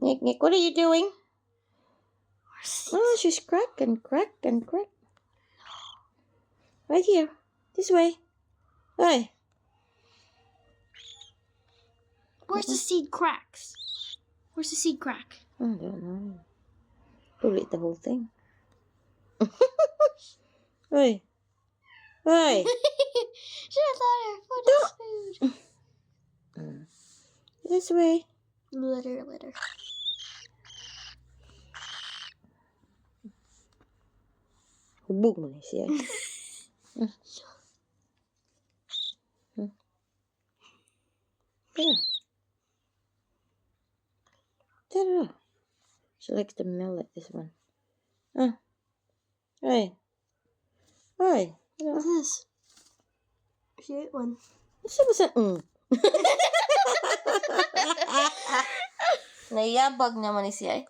Nick, Nick, what are you doing? Oh, she's crack and crack and crack. Right here. This way. Hey. Where's the seed cracks? Where's the seed crack? I don't know. Probably the whole thing. Hey. Hey. Should have thought her foot is food. This way. Litter, litter. Hubog mo na siya. Tara. Tara. She likes to meow like this one. Hey. Hey. What's this? She ate one. Siya ba sa... Nayabag naman ni siya.